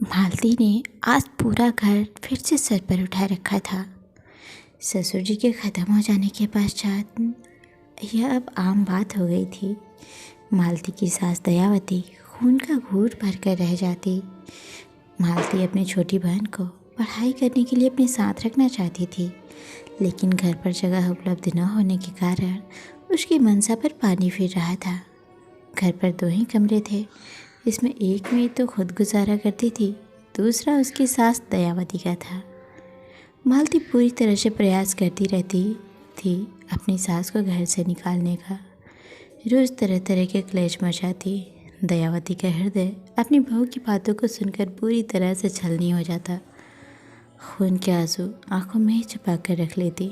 मालती ने आज पूरा घर फिर से सर पर उठा रखा था। ससुर जी के ख़त्म हो जाने के पश्चात यह अब आम बात हो गई थी। मालती की सास दयावती खून का घूंट भर कर रह जाती। मालती अपनी छोटी बहन को पढ़ाई करने के लिए अपने साथ रखना चाहती थी, लेकिन घर पर जगह उपलब्ध न होने के कारण उसकी मनसा पर पानी फिर रहा था। घर पर 2 ही कमरे थे, इसमें एक में तो खुद गुजारा करती थी, दूसरा उसकी सास दयावती का था। मालती पूरी तरह से प्रयास करती रहती थी अपनी सास को घर से निकालने का। रोज़ तरह तरह के क्लेश मचाती। दयावती का हृदय अपनी बहू की बातों को सुनकर पूरी तरह से छलनी हो जाता। खून के आंसू आंखों में ही छुपा कर रख लेती।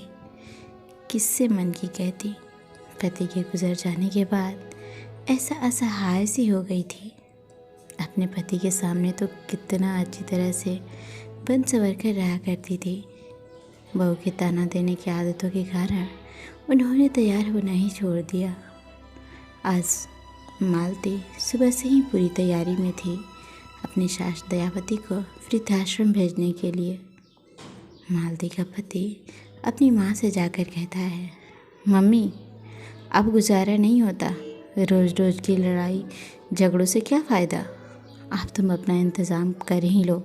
किससे मन की कहती। पति के गुजर जाने के बाद ऐसा असहाय सी हो गई थी। अपने पति के सामने तो कितना अच्छी तरह से बन संवर कर रहा करती थी। बहू के ताना देने की आदतों के कारण उन्होंने तैयार होना ही छोड़ दिया। आज मालती सुबह से ही पूरी तैयारी में थी अपनी सास दयावती को वृद्धाश्रम भेजने के लिए। मालती का पति अपनी माँ से जाकर कहता है, मम्मी अब गुजारा नहीं होता, रोज़ रोज़ की लड़ाई झगड़ों से क्या फ़ायदा। आप तुम अपना इंतज़ाम कर ही लो,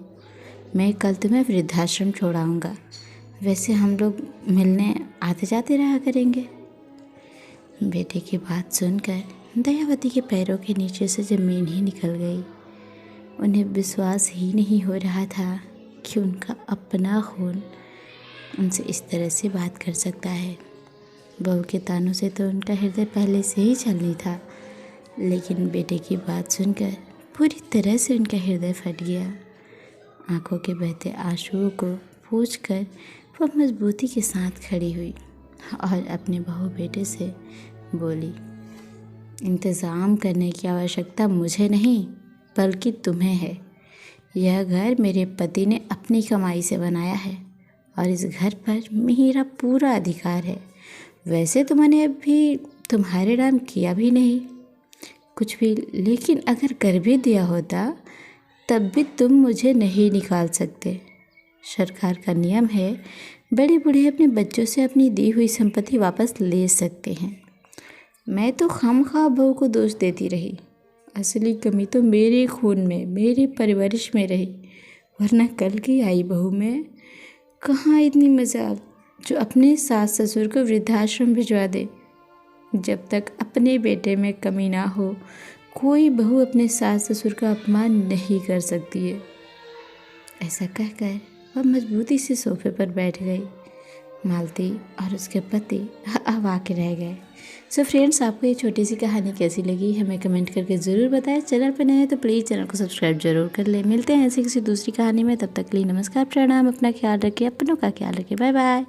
मैं कल तुम्हें वृद्धाश्रम छोड़ाऊँगा, वैसे हम लोग मिलने आते जाते रहा करेंगे। बेटे की बात सुनकर दयावती के पैरों के नीचे से ज़मीन ही निकल गई। उन्हें विश्वास ही नहीं हो रहा था कि उनका अपना खून उनसे इस तरह से बात कर सकता है। बहू के तानों से तो उनका हृदय पहले से ही छलनी था, लेकिन बेटे की बात सुनकर पूरी तरह से उनका हृदय फट गया। आंखों के बहते आंसुओं को पोंछकर वह मजबूती के साथ खड़ी हुई और अपने बहू बेटे से बोली, इंतज़ाम करने की आवश्यकता मुझे नहीं बल्कि तुम्हें है। यह घर मेरे पति ने अपनी कमाई से बनाया है और इस घर पर मेरा पूरा अधिकार है। वैसे तो मैंने अभी तुम्हारे नाम किया भी नहीं कुछ भी, लेकिन अगर कर भी दिया होता तब भी तुम मुझे नहीं निकाल सकते। सरकार का नियम है बड़े बूढ़े अपने बच्चों से अपनी दी हुई संपत्ति वापस ले सकते हैं। मैं तो खामखा बहू को दोष देती रही, असली कमी तो मेरे खून में, मेरे परवरिश में रही, वरना कल की आई बहू में कहाँ इतनी मजाल जो अपने सास ससुर को वृद्धाश्रम भिजवा दे। जब तक अपने बेटे में कमी ना हो, कोई बहू अपने सास ससुर का अपमान नहीं कर सकती है। ऐसा कहकर वह मजबूती से सोफे पर बैठ गई। मालती और उसके पति अवाक के रह गए। सो फ्रेंड्स, आपको ये छोटी सी कहानी कैसी लगी हमें कमेंट करके ज़रूर बताएं। चैनल पर नए हैं तो प्लीज़ चैनल को सब्सक्राइब जरूर कर लें। मिलते हैं ऐसी किसी दूसरी कहानी में, तब तक के लिए नमस्कार, प्रणाम। अपना ख्याल रखिए, अपनों का ख्याल रखिए। Bye bye.